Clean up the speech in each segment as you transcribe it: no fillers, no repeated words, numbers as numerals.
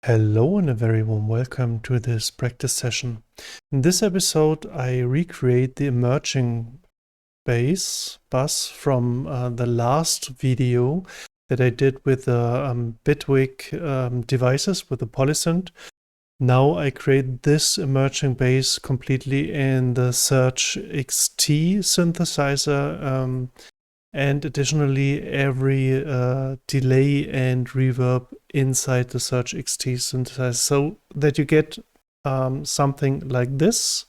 Hello and a very warm welcome to this practice session. In this episode I recreate the emerging bass from the last video that I did with the Bitwig devices with the Polysynth. Now I create this emerging bass completely in the SurgeXT synthesizer, and additionally every delay and reverb inside the SurgeXT synthesizer, so that you get something like this.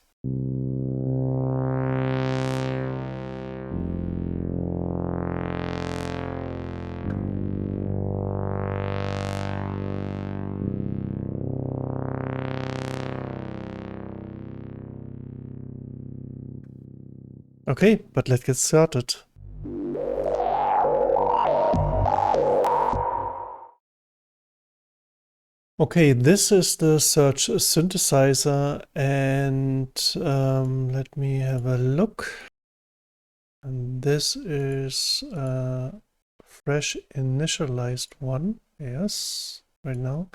Okay, but let's get started. Okay, this is the Surge synthesizer, and let me have a look. And this is a fresh initialized one, yes, right now.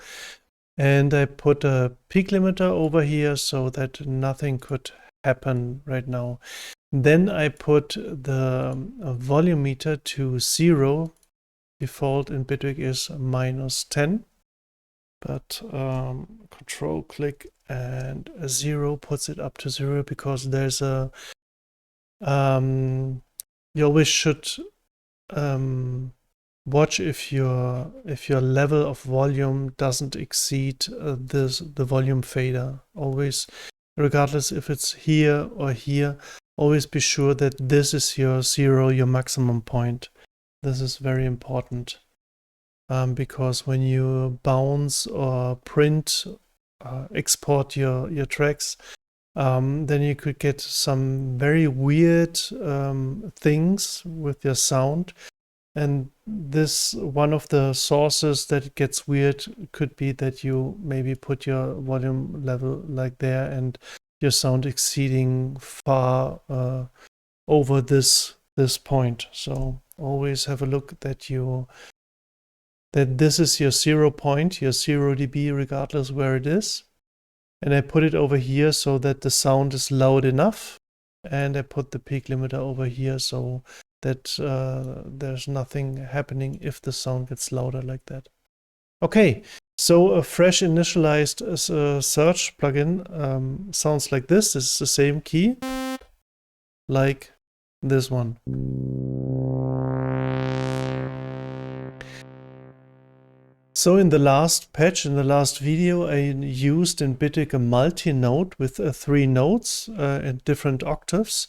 And I put a peak limiter over here so that nothing could happen right now. Then I put the volume meter to 0. Default in Bitwig is -10. But control click and a 0 puts it up to 0, because there's a you always should watch if your level of volume doesn't exceed the volume fader. Always, regardless if it's here or here, always be sure that this is your 0, your maximum point. This is very important. Because when you bounce or print, export your tracks, then you could get some very weird things with your sound. And this, one of the sources that it gets weird could be that you maybe put your volume level like there and your sound exceeding far over this point. So always have a look that this is your 0 point, your 0 dB, regardless where it is. And I put it over here so that the sound is loud enough. And I put the peak limiter over here so that there's nothing happening if the sound gets louder like that. Okay, so a fresh initialized Surge plugin sounds like this. This is the same key, like this one. So in the last patch, in the last video, I used in Bitwig a multi-note with 3 notes in different octaves.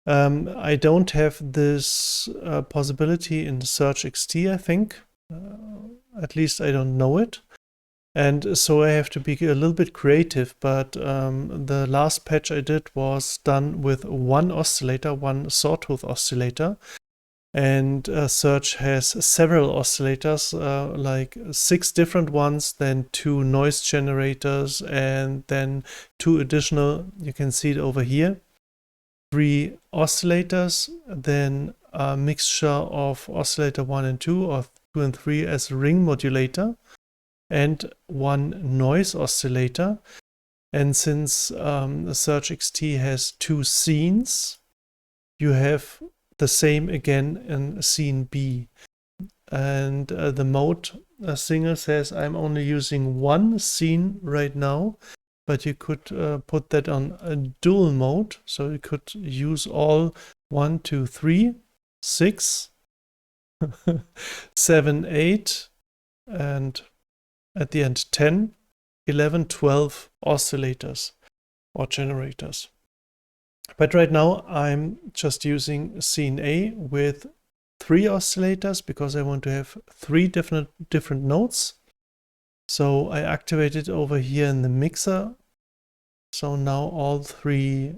I don't have this possibility in SurgeXT, I think. At least I don't know it. And so I have to be a little bit creative, but the last patch I did was done with one oscillator, one sawtooth oscillator. And Surge has several oscillators, like 6 different ones, then 2 noise generators, and then 2 additional, you can see it over here, 3 oscillators, then a mixture of oscillator 1 and 2, or 2 and 3 as ring modulator, and 1 noise oscillator. And since SurgeXT has 2 scenes, you have the same again in scene B. And the mode singer says I'm only using 1 scene right now, but you could put that on a dual mode, so you could use all 1, 2, 3, 6, 7, 8, and at the end 10, 11, 12 oscillators or generators. But right now I'm just using scene A with 3 oscillators because I want to have 3 different notes. So I activate it over here in the mixer. So now all 3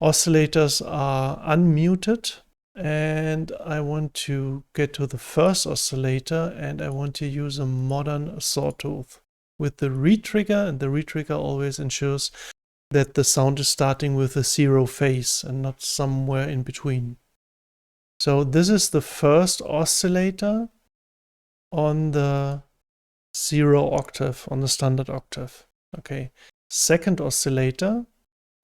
oscillators are unmuted, and I want to get to the first oscillator, and I want to use a modern sawtooth with the retrigger, and the retrigger always ensures that the sound is starting with a 0 phase and not somewhere in between. So this is the first oscillator on the 0 octave on the standard octave. Okay, second oscillator,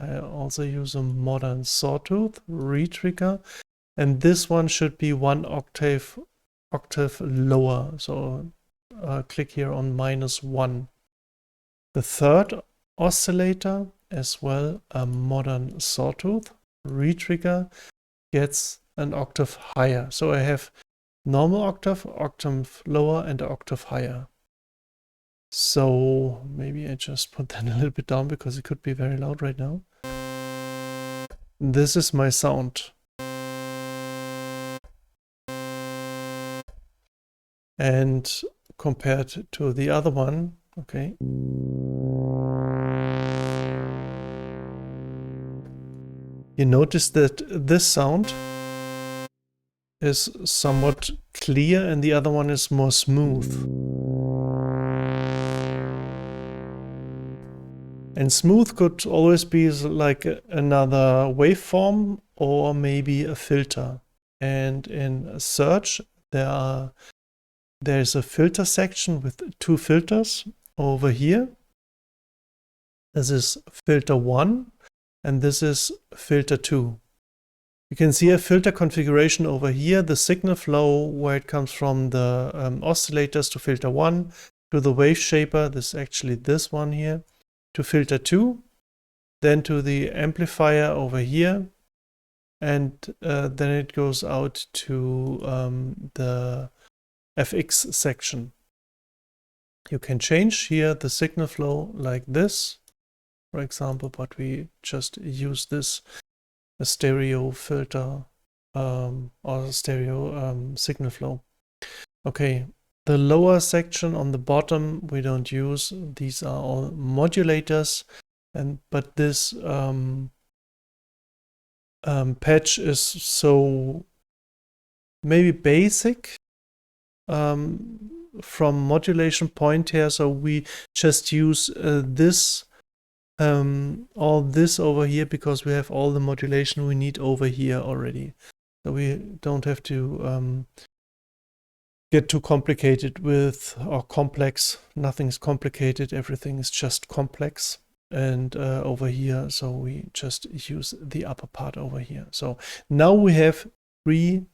I also use a modern sawtooth retrigger, and this one should be 1 octave lower. So click here on -1. The third oscillator, as well a modern sawtooth retrigger, gets an octave higher. So I have normal octave, octave lower, and octave higher. So maybe I just put that a little bit down because it could be very loud right now. This is my sound. And compared to the other one, okay. You notice that this sound is somewhat clear and the other one is more smooth. And smooth could always be like another waveform or maybe a filter. And in Surge, there's a filter section with 2 filters over here. This is filter 1 and this is filter 2. You can see a filter configuration over here, the signal flow where it comes from the oscillators to filter 1, to the wave shaper, this is actually this one here, to filter 2, then to the amplifier over here, and then it goes out to the FX section. You can change here the signal flow like this, for example, but we just use this stereo filter or stereo signal flow. Okay, the lower section on the bottom we don't use. These are all modulators, but this patch is so maybe basic from modulation point here, so we just use this all this over here because we have all the modulation we need over here already. So we don't have to get too complicated with or complex. Nothing's complicated, everything is just complex. And over here, so we just use the upper part over here. So now we have 3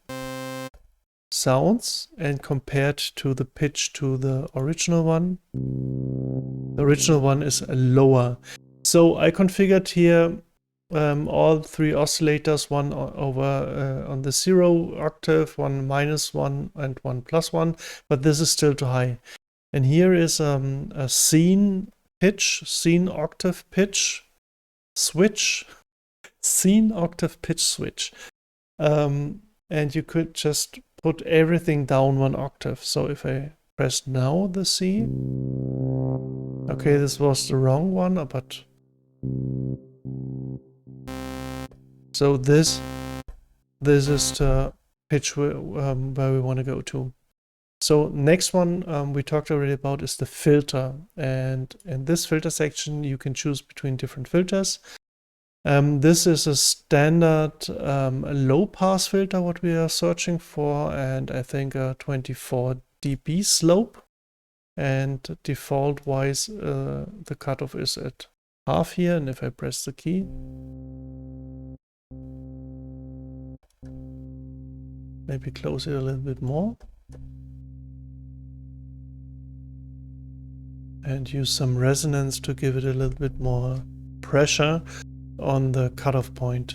sounds, and compared to the pitch to the original one is lower. So I configured here all 3 oscillators, one over on the 0 octave, one -1 and one +1, but this is still too high. And here is a scene octave pitch switch, scene octave pitch switch. And you could just put everything down 1 octave. So if I press now the C, okay, this was the wrong one, but so this is the pitch where we want to go to. So next one we talked already about is the filter, and in this filter section you can choose between different filters. This is a standard low pass filter what we are searching for, and I think a 24 dB slope, and default wise the cutoff is at half here, and if I press the key, maybe close it a little bit more and use some resonance to give it a little bit more pressure on the cutoff point.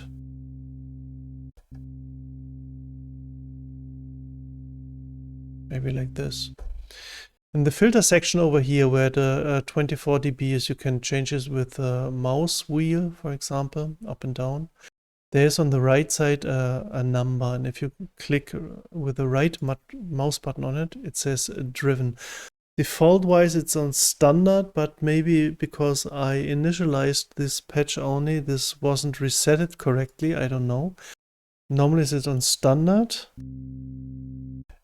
Maybe like this. In the filter section over here where the 24 dB is, you can change it with the mouse wheel, for example, up and down. There's on the right side a number, and if you click with the right mouse button on it, it says driven. Default wise it's on standard, but maybe because I initialized this patch only, this wasn't resetted correctly, I don't know. Normally it's on standard.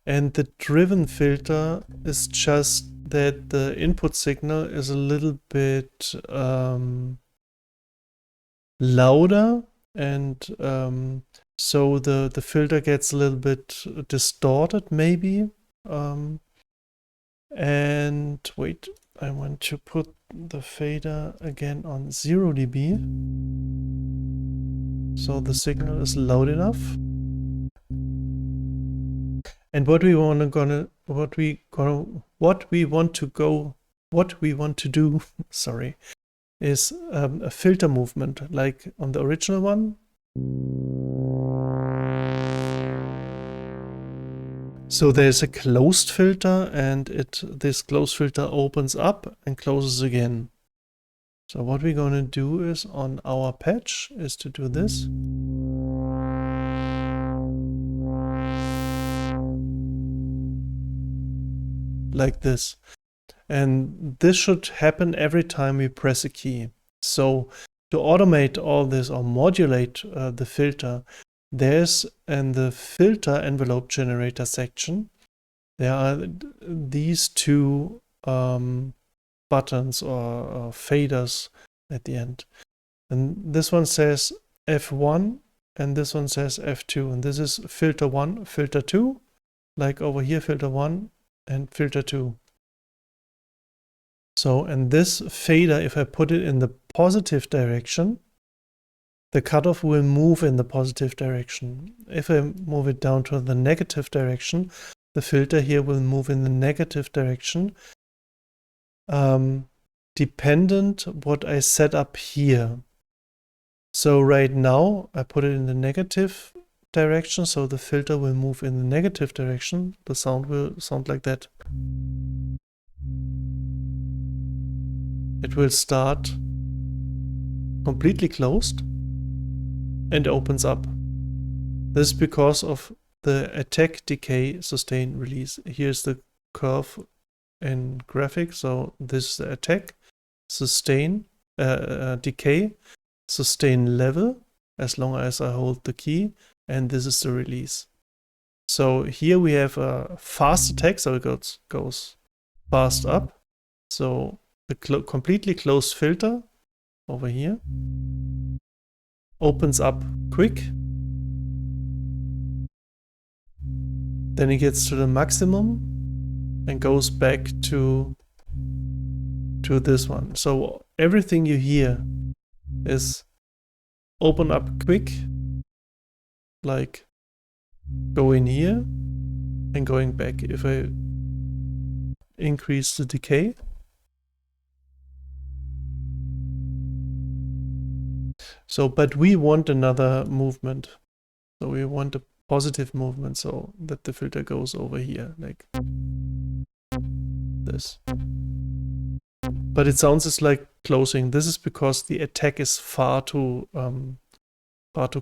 And the driven filter is just that the input signal is a little bit louder, and so the filter gets a little bit distorted maybe. And wait, I want to put the fader again on 0 dB. So the signal is loud enough. And what we want to do, sorry, is a filter movement, like on the original one. So there's a closed filter, and this closed filter opens up and closes again. So what we're going to do is on our patch is to do this. Like this. And this should happen every time we press a key. So to automate all this or modulate the filter, there's in the filter envelope generator section, there are these two buttons or faders at the end. And this one says F1 and this one says F2. And this is filter 1, filter 2, like over here, filter 1 and filter 2. So, and this fader, if I put it in the positive direction, the cutoff will move in the positive direction. If I move it down to the negative direction, the filter here will move in the negative direction, dependent what I set up here. So right now I put it in the negative direction, so the filter will move in the negative direction. The sound will sound like that. It will start completely closed and opens up. This is because of the attack, decay, sustain, release. Here's the curve in graphic. So this is the attack, sustain, decay, sustain level, as long as I hold the key, and this is the release. So here we have a fast attack, so it goes fast up. So the completely closed filter over here opens up quick. Then it gets to the maximum and goes back to this one. So everything you hear is open up quick, like go in here and going back. If I increase the decay, so, but we want another movement. So we want a positive movement, so that the filter goes over here, like this. But it sounds just like closing. This is because the attack is far too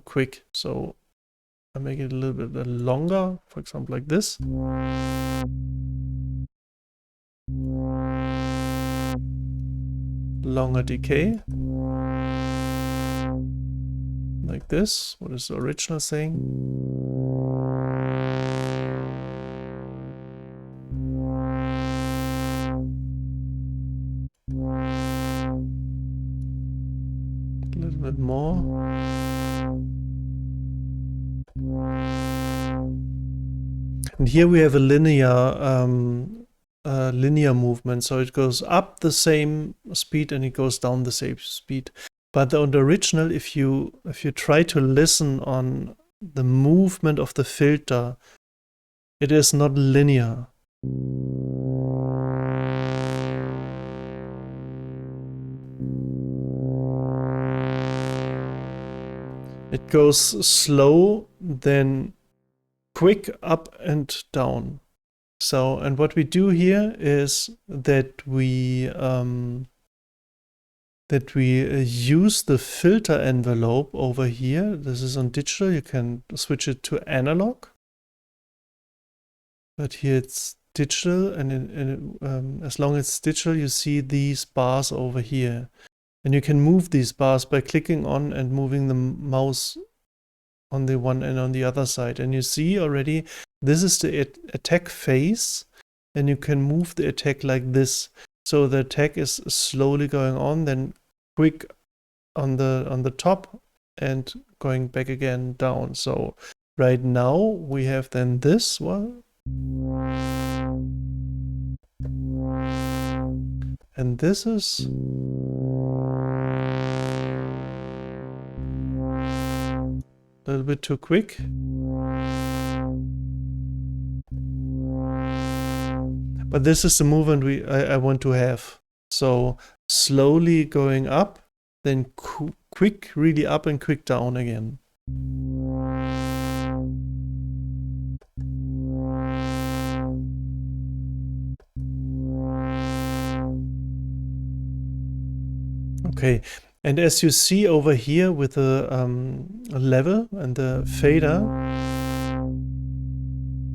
quick. So I make it a little bit longer, for example, like this. Longer decay. Like this. What is the original saying? A little bit more. And here we have a linear movement, so it goes up the same speed and it goes down the same speed. But on the original, if you try to listen on the movement of the filter, it is not linear. It goes slow, then quick up and down. So, and what we do here is that we use the filter envelope over here. This is on digital. You can switch it to analog. But here it's digital, and as long as it's digital, you see these bars over here. And you can move these bars by clicking on and moving the mouse on the one and on the other side. And you see already, this is the attack phase, and you can move the attack like this. So the attack is slowly going on, then quick on the top and going back again down. So right now we have then this one. And this is a little bit too quick. But this is the movement I want to have. So slowly going up, then quick, really up and quick down again. Okay, and as you see over here with the level and the fader,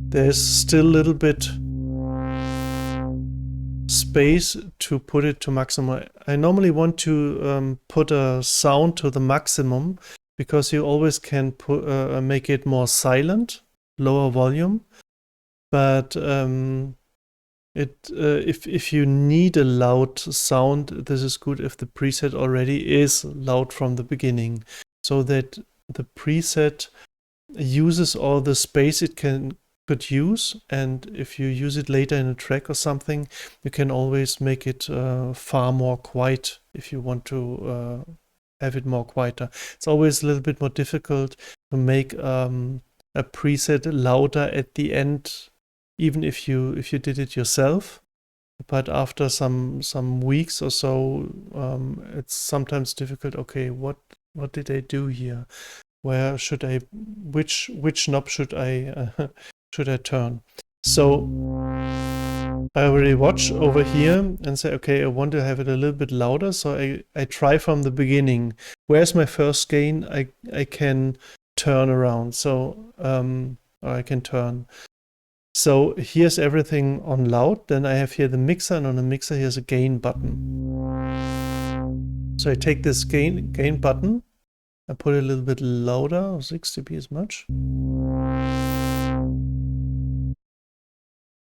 there's still a little bit space to put it to maximum. I normally want to put a sound to the maximum because you always can put, make it more silent, lower volume. But if you need a loud sound, this is good if the preset already is loud from the beginning, so that the preset uses all the space it could use, and if you use it later in a track or something, you can always make it far more quiet if you want to have it more quieter. It's always a little bit more difficult to make a preset louder at the end, even if you did it yourself. But after some weeks or so, it's sometimes difficult. Okay, what did I do here? Where should I? Which knob should I turn? So I already watch over here and say, okay, I want to have it a little bit louder. So I try from the beginning. Where's my first gain? I can turn around. So or I can turn. So here's everything on loud. Then I have here the mixer, and on the mixer here's a gain button. So I take this gain button, I put it a little bit louder, 6 dB is much.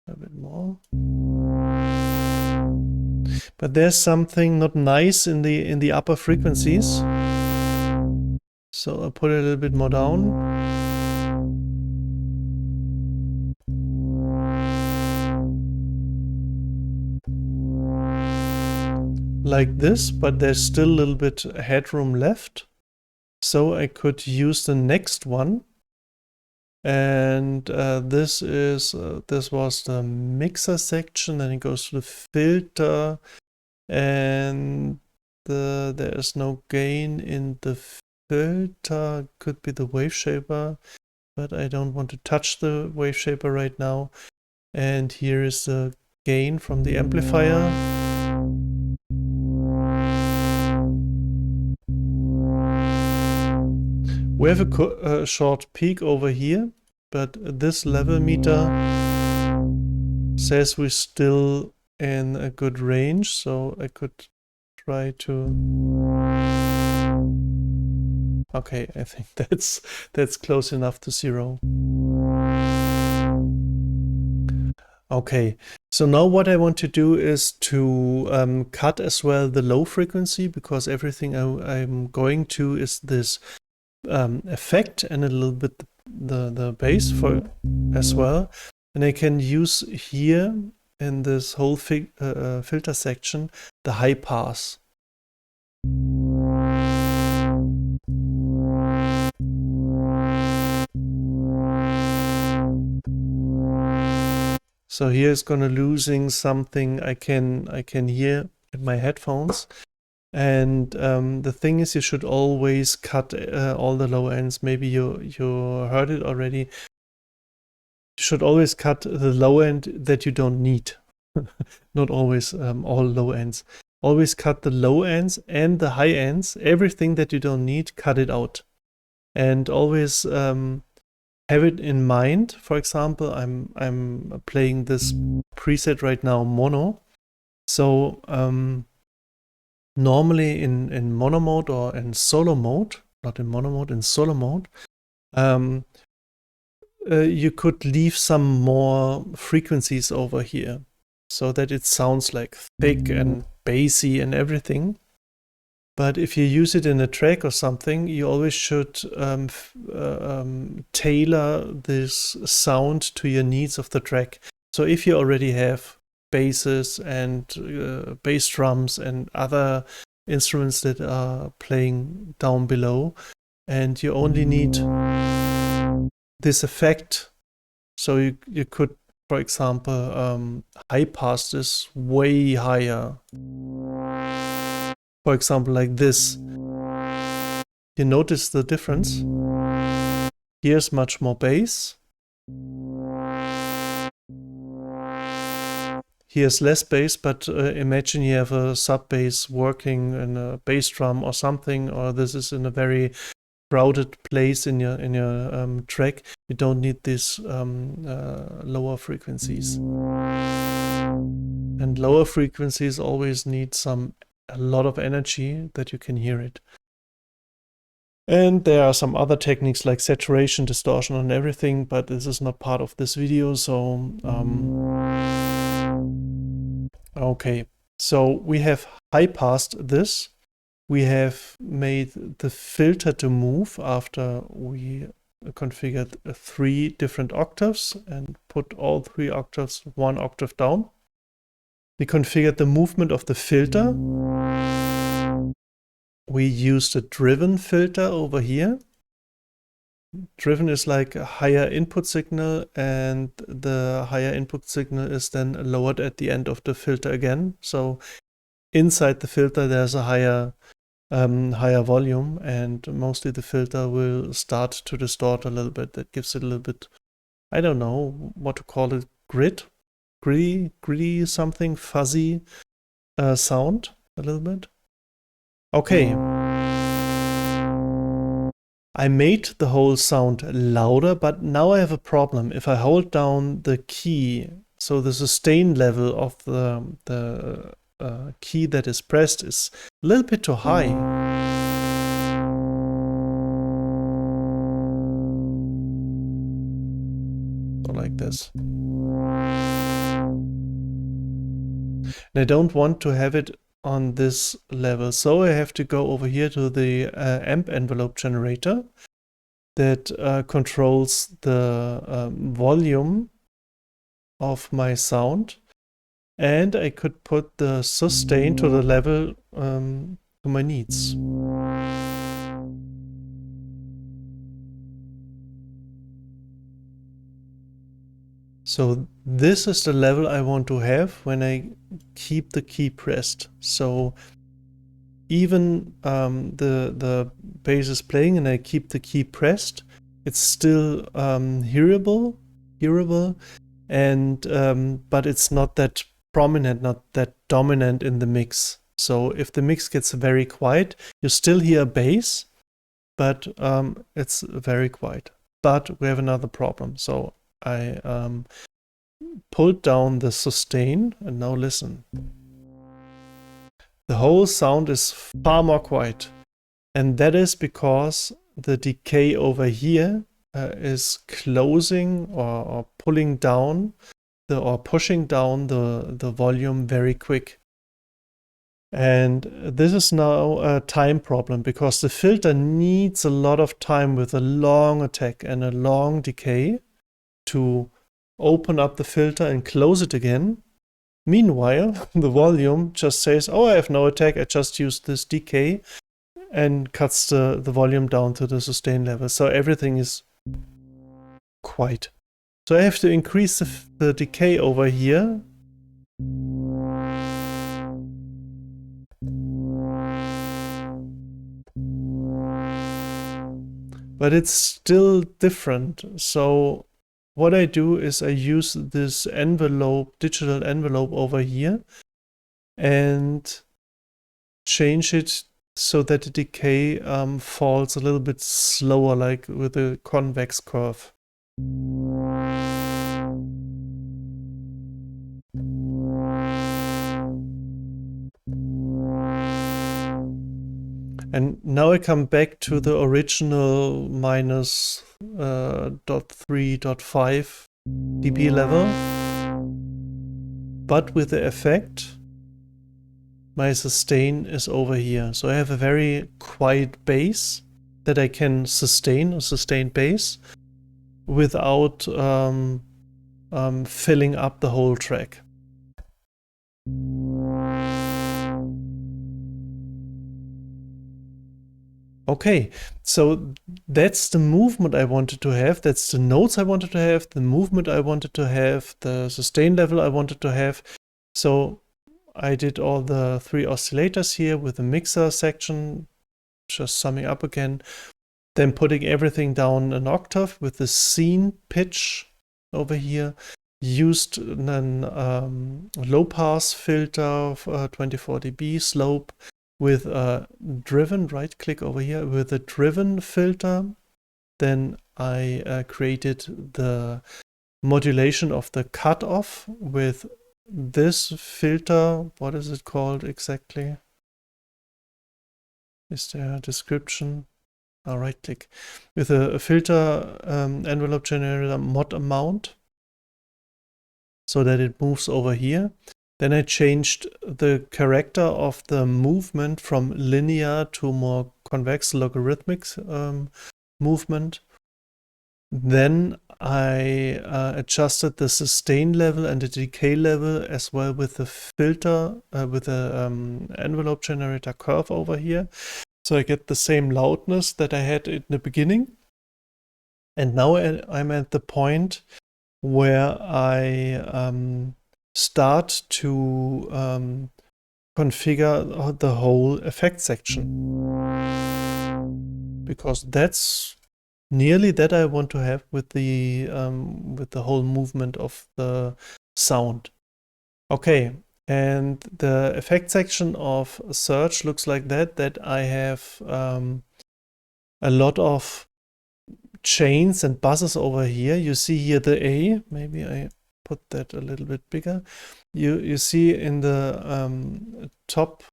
A bit more. But there's something not nice in the upper frequencies. So I put it a little bit more down. Like this, but there's still a little bit headroom left. So I could use the next one. And this was the mixer section, then it goes to the filter, and there is no gain in the filter. Could be the wave shaper, but I don't want to touch the wave shaper right now. And here is the gain from the amplifier. We have a short peak over here, but this level meter says we're still in a good range, so I could try to... Okay, I think that's close enough to 0. Okay, so now what I want to do is to cut as well the low frequency, because everything I'm going to is this effect and a little bit the bass for as well, and I can use here in this whole filter section the high pass. So here is gonna losing something I can hear in my headphones. And the thing is, you should always cut all the low ends. Maybe you heard it already. You should always cut the low end that you don't need. Not always all low ends. Always cut the low ends and the high ends. Everything that you don't need, cut it out. And always have it in mind. For example, I'm playing this preset right now, mono. So normally in mono mode or in solo mode, not in mono mode, in solo mode, you could leave some more frequencies over here so that it sounds like thick and bassy and everything. But if you use it in a track or something, you always should tailor this sound to your needs of the track. So if you already have basses and bass drums and other instruments that are playing down below, and you only need this effect. So you could, for example, high pass this way higher. For example, like this. You notice the difference? Here's much more bass. Here's less bass, but imagine you have a sub bass working in a bass drum or something, or this is in a very crowded place in your track. You don't need these lower frequencies. And lower frequencies always need a lot of energy that you can hear it. And there are some other techniques like saturation, distortion and everything, but this is not part of this video, so okay. So we have high passed this. We have made the filter to move after we configured 3 different octaves and put all 3 octaves 1 octave down. We configured the movement of the filter. We used a driven filter over here. Driven is like a higher input signal, and the higher input signal is then lowered at the end of the filter again. So inside the filter there's a higher volume, and mostly the filter will start to distort a little bit. That gives it a little bit, I don't know what to call it, gritty something, fuzzy sound a little bit. Okay. I made the whole sound louder, but now I have a problem. If I hold down the key, so the sustain level of the key that is pressed is a little bit too high. So like this. And I don't want to have it on this level, so I have to go over here to the amp envelope generator that controls the volume of my sound, and I could put the sustain to the level to my needs. So this is the level I want to have when I keep the key pressed. So even the bass is playing and I keep the key pressed, it's still hearable, and but it's not that prominent, not that dominant in the mix. So if the mix gets very quiet, you still hear bass, but it's very quiet. But we have another problem. So I pulled down the sustain, and now listen. The whole sound is far more quiet, and that is because the decay over here is closing or pulling down or pushing down the volume very quick. And this is now a time problem, because the filter needs a lot of time with a long attack and a long decay to open up the filter and close it again. Meanwhile, the volume just says, oh, I have no attack, I just used this decay, and cuts the volume down to the sustain level. So everything is quiet. So I have to increase the decay over here. But it's still different. So what I do is I use this envelope, digital envelope over here, and change it so that the decay falls a little bit slower, like with a convex curve. And now I come back to the original minus 0.3.5 dB level, but with the effect, my sustain is over here. So I have a very quiet bass that I can sustain, a sustained bass, without filling up the whole track. Okay, so that's the movement I wanted to have. That's the notes I wanted to have, the movement I wanted to have, the sustain level I wanted to have. So I did all the 3 oscillators here with the mixer section, just summing up again. Then putting everything down an octave with the scene pitch over here. Used a low pass filter, 24 dB slope with a driven, right click over here, with a driven filter. Then I created the modulation of the cutoff with this filter. What is it called exactly? Is there a description? I'll right click with a filter envelope generator mod amount so that it moves over here. Then I changed the character of the movement from linear to more convex logarithmic movement. Then I adjusted the sustain level and the decay level as well with the filter, with the envelope generator curve over here. So I get the same loudness that I had in the beginning. And now I'm at the point where I start to configure the whole effect section. Because that's nearly that I want to have with the whole movement of the sound. Okay. And the effect section of Surge looks like that I have a lot of chains and buzzes over here. You see here the A, maybe I put that a little bit bigger. You see in the top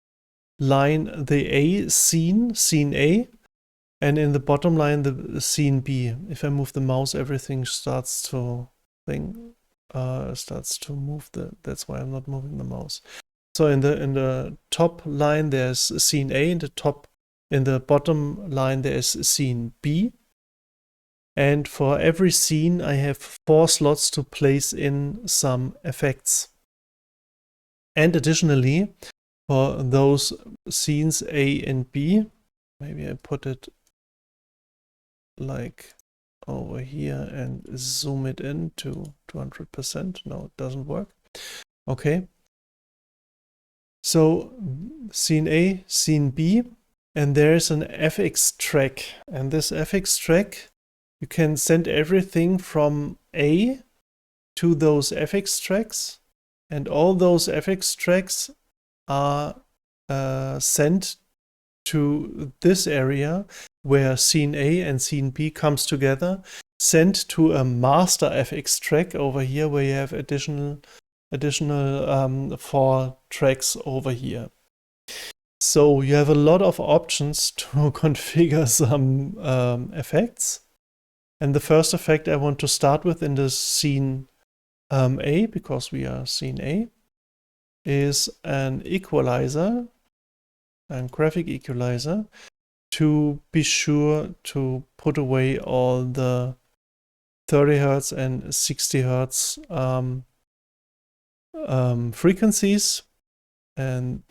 line the A scene A, and in the bottom line the scene B. If I move the mouse, everything starts to move. That's why I'm not moving the mouse. So in the top line there's scene A, in the bottom line there's scene B. And for every scene I have 4 slots to place in some effects. And additionally, for those scenes A and B, maybe I put it like over here and zoom it in to 200%. No, it doesn't work. Okay. So scene A, scene B, and there's an FX track. And this FX track, you can send everything from A to those FX tracks, and all those FX tracks are sent to this area where scene A and scene B comes together, sent to a master FX track over here where you have additional 4 tracks over here. So you have a lot of options to configure some effects. And the first effect I want to start with in the scene A, because we are scene A, is an equalizer, a graphic equalizer, to be sure to put away all the 30 Hz and 60 Hz frequencies. And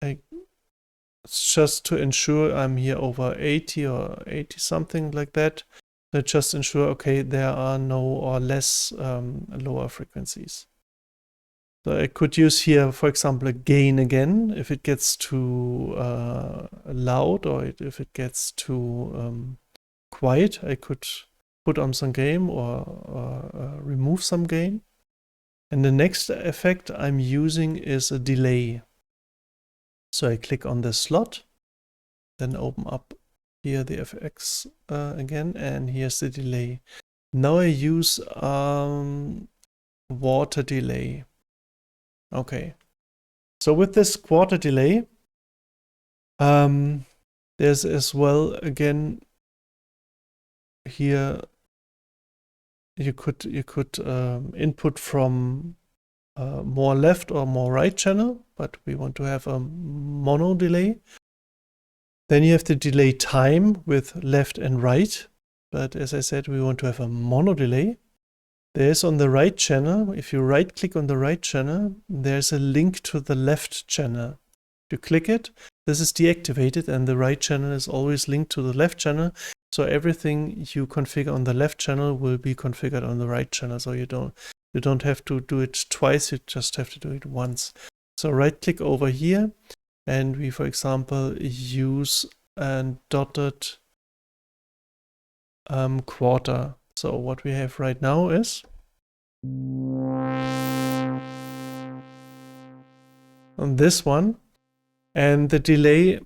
it's just to ensure I'm here over 80 or 80 something like that. So just ensure, okay, there are no or less lower frequencies. So I could use here, for example, a gain again. If it gets too loud or if it gets too quiet, I could put on some gain or remove some gain. And the next effect I'm using is a delay. So I click on the slot, then open up here the FX again, and here's the delay. Now I use quarter delay. Okay, so with this quarter delay, there's as well again here you could input from more left or more right channel, but we want to have a mono delay. Then you have the delay time with left and right, but as I said, we want to have a mono delay. There's on the right channel, if you right click on the right channel, there's a link to the left channel. You click it, this is deactivated, and the right channel is always linked to the left channel. So everything you configure on the left channel will be configured on the right channel. So you don't have to do it twice, you just have to do it once. So right click over here, and we, for example, use a dotted quarter. So what we have right now is on this one, and the delay,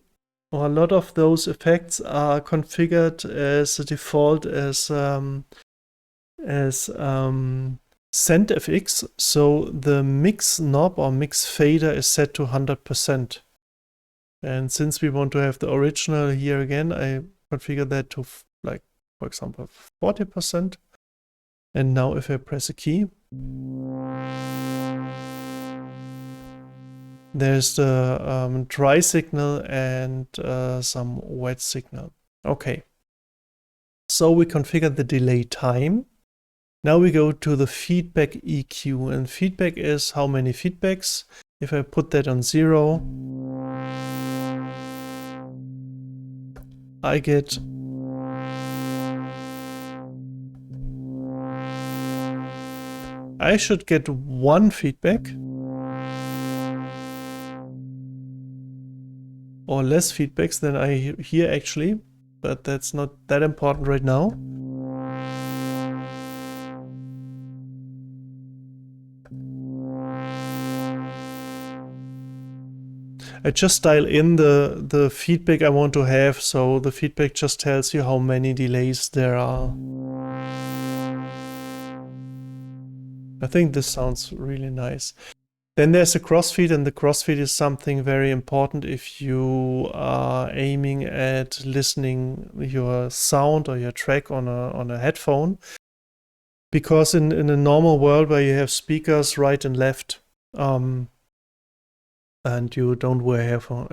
or a lot of those effects are configured as a default as SendFX. So the mix knob or mix fader is set to 100%. And since we want to have the original here again, I configure that to, like, for example, 40%. And now if I press a key, there's the dry signal and some wet signal. Okay. So we configure the delay time. Now we go to the feedback EQ, and feedback is how many feedbacks. If I put that on 0, I get I should get 1 feedback or less feedbacks than I hear actually, but that's not that important right now. I just dial in the feedback I want to have, so the feedback just tells you how many delays there are. I think this sounds really nice. Then there's a crossfeed, and the crossfeed is something very important if you are aiming at listening your sound or your track on a headphone. Because in a normal world where you have speakers right and left, and you don't wear headphones,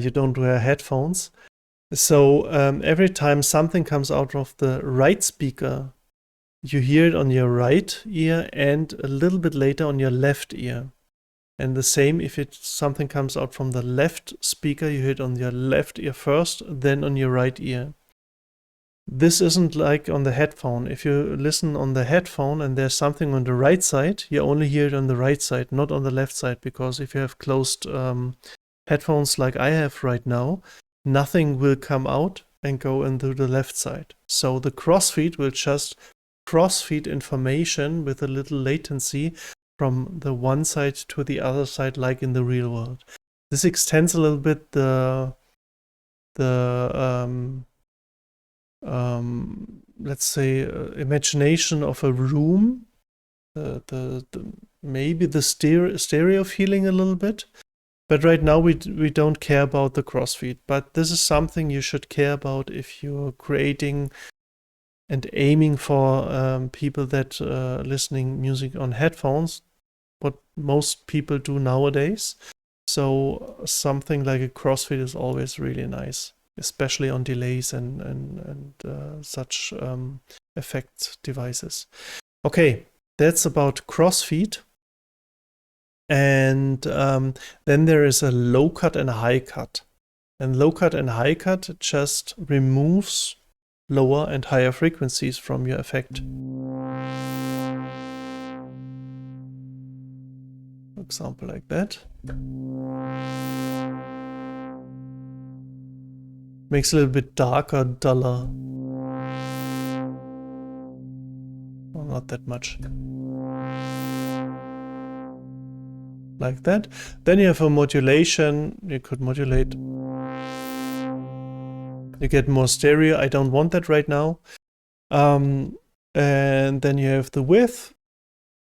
you don't wear headphones. So every time something comes out of the right speaker, you hear it on your right ear and a little bit later on your left ear. And the same if something comes out from the left speaker, you hear it on your left ear first, then on your right ear. This isn't like on the headphone. If you listen on the headphone and there's something on the right side, you only hear it on the right side, not on the left side, because if you have closed headphones like I have right now, nothing will come out and go into the left side. So the crossfeed will just crossfeed information with a little latency from the one side to the other side, like in the real world. This extends a little bit the let's say imagination of a room, maybe the stereo feeling a little bit. But right now we don't care about the crossfeed, but this is something you should care about if you're creating and aiming for people that listening music on headphones, what most people do nowadays. So something like a crossfeed is always really nice, especially on delays and such effect devices. Okay, that's about crossfeed. And then there is a low cut and a high cut. And low cut and high cut just removes lower and higher frequencies from your effect. For example, like that. Makes it a little bit darker, duller. Well, not that much. Like that. Then you have a modulation. You could modulate. You get more stereo. I don't want that right now. And then you have the width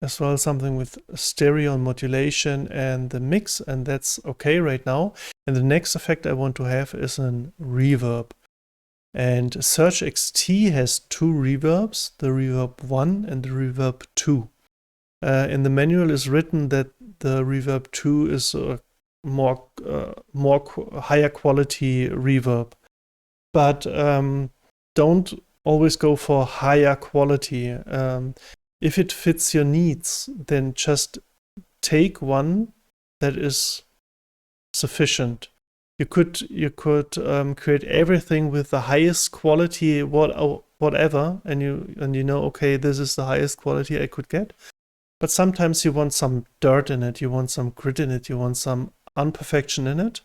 as well, something with stereo and modulation and the mix, and that's okay right now. And the next effect I want to have is a reverb. And SurgeXT has 2 reverbs, the Reverb 1 and the Reverb 2. In the manual is written that the Reverb 2 is a higher quality reverb. But don't always go for higher quality. if it fits your needs, then just take one that is sufficient. You could create everything with the highest quality, whatever, and you know, okay, this is the highest quality I could get. But sometimes you want some dirt in it, you want some grit in it, you want some imperfection in it.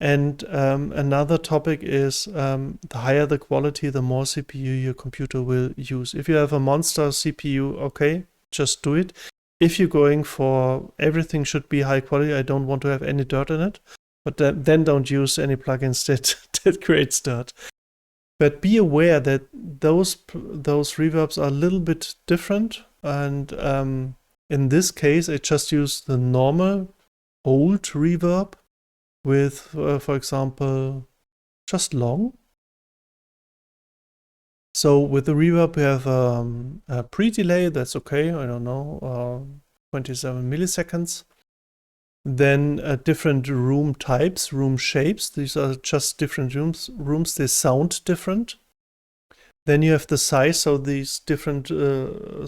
And another topic is the higher the quality, the more CPU your computer will use. If you have a monster CPU, okay, just do it. If you're going for everything should be high quality, I don't want to have any dirt in it, but then don't use any plugins that creates dirt. But be aware that those reverbs are a little bit different. And in this case, I just use the normal old reverb with, for example, just long. So with the reverb, we have a pre-delay. That's okay. I don't know, 27 milliseconds. Then different room types, room shapes. These are just different rooms. They sound different. Then you have the size. So these different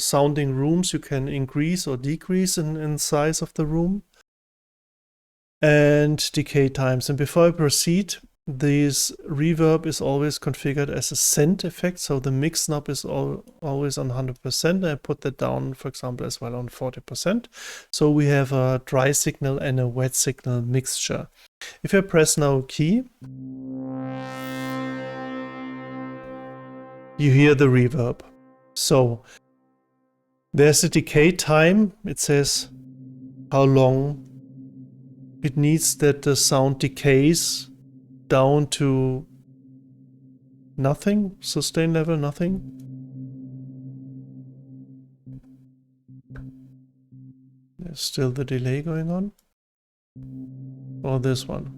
sounding rooms, you can increase or decrease in size of the room. And decay times. And before I proceed, this reverb is always configured as a send effect. So the mix knob is always on 100%. I put that down, for example, as well on 40%. So we have a dry signal and a wet signal mixture. If I press now key, you hear the reverb. So there's a decay time. It says how long it needs that the sound decays down to nothing, sustain level, nothing. There's still the delay going on. Or this one.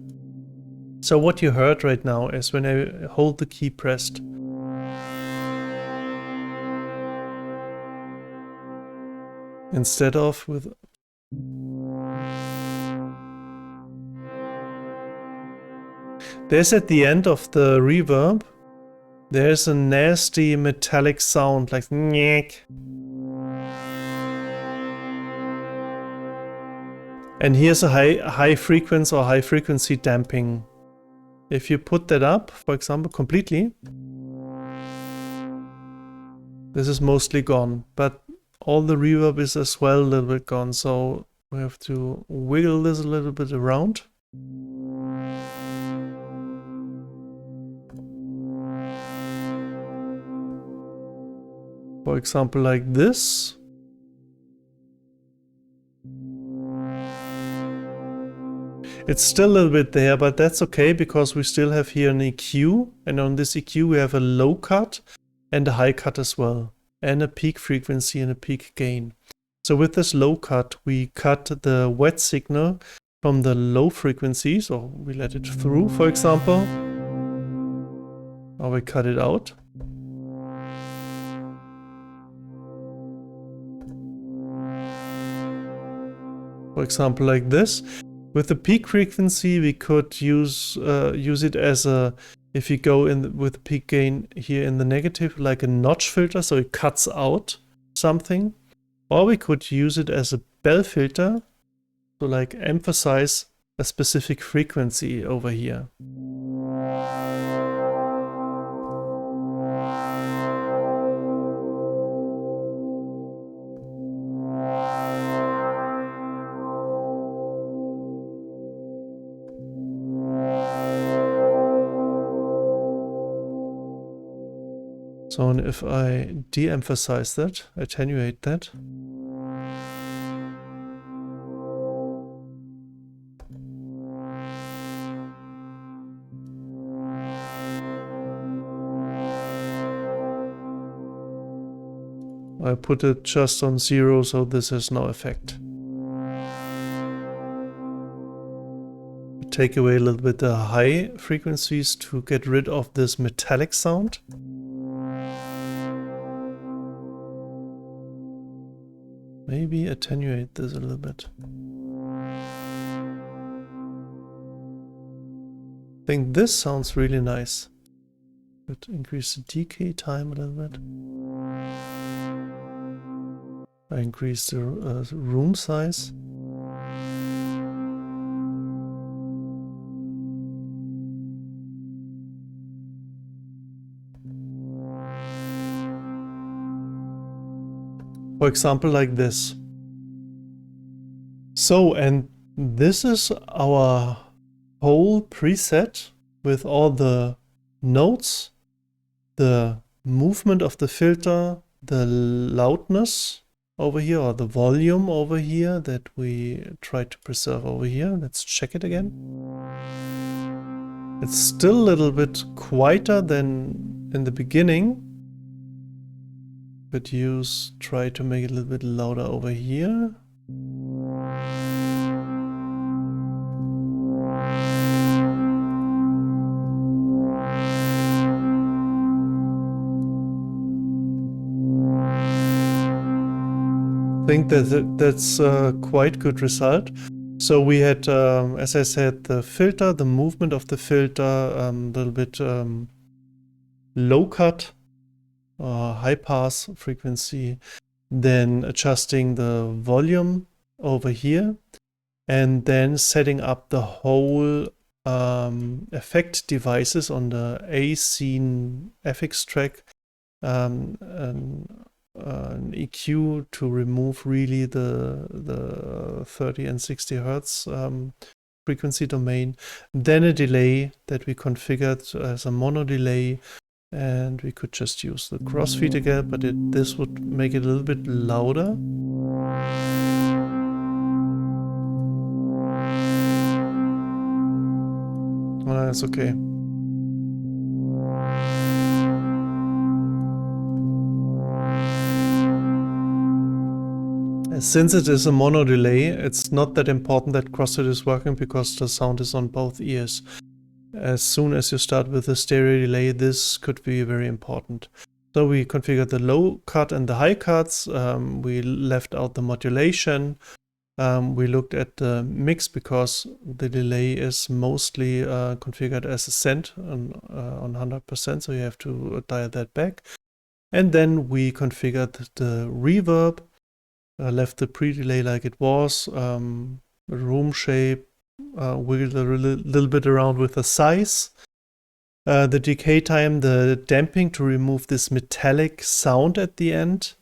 So what you heard right now is when I hold the key pressed. Instead of with... There's at the end of the reverb, there's a nasty metallic sound like nyek. And here's a high frequency or high frequency damping. If you put that up, for example, completely, this is mostly gone, but all the reverb is as well a little bit gone. So we have to wiggle this a little bit around. For example, like this. It's still a little bit there, but that's okay because we still have here an EQ. And on this EQ we have a low cut and a high cut as well. And a peak frequency and a peak gain. So with this low cut, we cut the wet signal from the low frequencies, or we let it through, for example. Or we cut it out. For example, like this. With the peak frequency, we could use it as a, if you go in with the peak gain here in the negative, like a notch filter, so it cuts out something. Or we could use it as a bell filter, to like emphasize a specific frequency over here. So if I de-emphasize that, attenuate that, I put it just on 0, so this has no effect. Take away a little bit the high frequencies to get rid of this metallic sound. Maybe attenuate this a little bit. I think this sounds really nice. Could increase the decay time a little bit. I increase the room size. For example, like this. So, and this is our whole preset with all the notes, the movement of the filter, the loudness over here, or the volume over here that we try to preserve over here. Let's check it again. It's still a little bit quieter than in the beginning, but try to make it a little bit louder over here. I think that's a quite good result. So we had, as I said, the filter, the movement of the filter, a little bit low cut, high pass frequency, then adjusting the volume over here, and then setting up the whole effect devices on the A scene FX track, an EQ to remove really the 30 and 60 hertz frequency domain, then a delay that we configured as a mono delay, and we could just use the crossfeed again, but this would make it a little bit louder. Oh, that's okay. Since it is a mono delay, it's not that important that crossfeed is working because the sound is on both ears. As soon as you start with the stereo delay, this could be very important. So we configured the low cut and the high cuts. We left out the modulation. We looked at the mix because the delay is mostly configured as a cent on 100%, so you have to dial that back. And then we configured the reverb. Left the pre-delay like it was, room shape, wiggled a little bit around with the size, the decay time, the damping to remove this metallic sound at the end.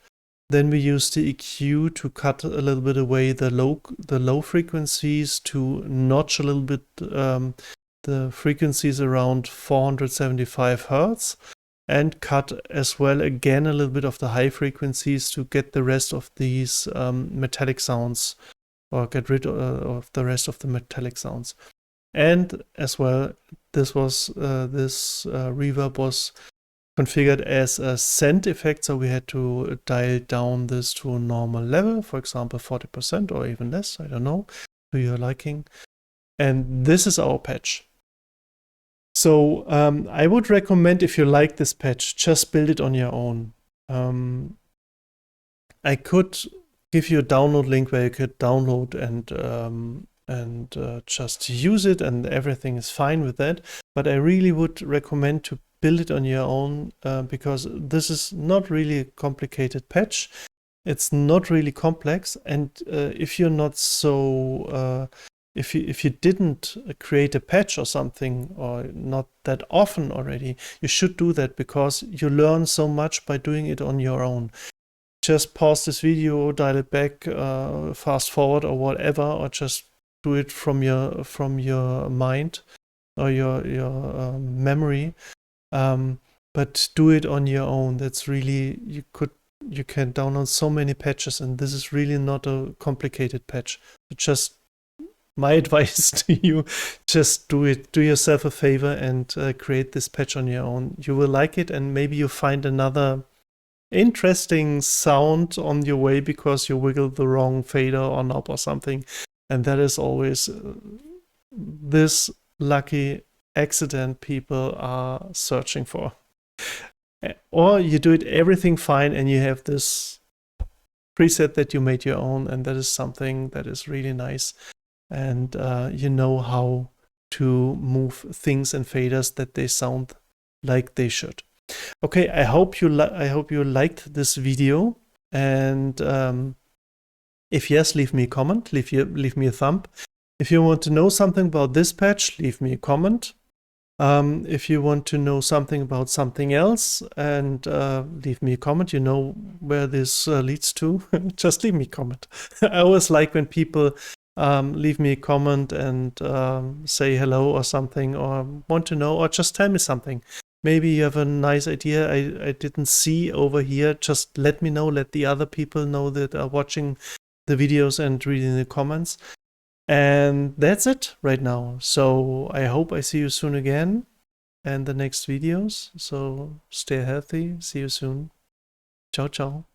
Then we used the EQ to cut a little bit away the low frequencies, to notch a little bit the frequencies around 475 hertz. And cut as well again a little bit of the high frequencies to get the rest of these metallic sounds, or get rid of the rest of the metallic sounds. And as well, this reverb was configured as a cent effect, so we had to dial down this to a normal level, for example 40% or even less, I don't know, to your liking. And this is our patch. So I would recommend, if you like this patch, just build it on your own. I could give you a download link where you could download and just use it, and everything is fine with that. But I really would recommend to build it on your own because this is not really a complicated patch. It's not really complex, and if you're not so if you didn't create a patch or something, or not that often already, you should do that because you learn so much by doing it on your own. Just pause this video, dial it back, fast forward or whatever, or just do it from your mind or your memory. But do it on your own. That's really, you can download so many patches, and this is really not a complicated patch. Just my advice to you, just do it. Do yourself a favor and create this patch on your own. You will like it, and maybe you find another interesting sound on your way because you wiggled the wrong fader or knob or something. And that is always this lucky accident people are searching for. Or you do it everything fine and you have this preset that you made your own, and that is something that is really nice. And you know how to move things and faders that they sound like they should. Okay, I hope you liked this video, And if yes, leave me a comment, leave me a thumb. If you want to know something about this patch, leave me a comment. If you want to know something about something else, and leave me a comment, you know where this leads to, just leave me a comment. I always like when people leave me a comment and say hello or something, or want to know, or just tell me something. Maybe you have a nice idea I didn't see over here. Just let me know, let the other people know that are watching the videos and reading the comments. And that's it right now. So I hope I see you soon again in the next videos. So stay healthy. See you soon. Ciao, ciao.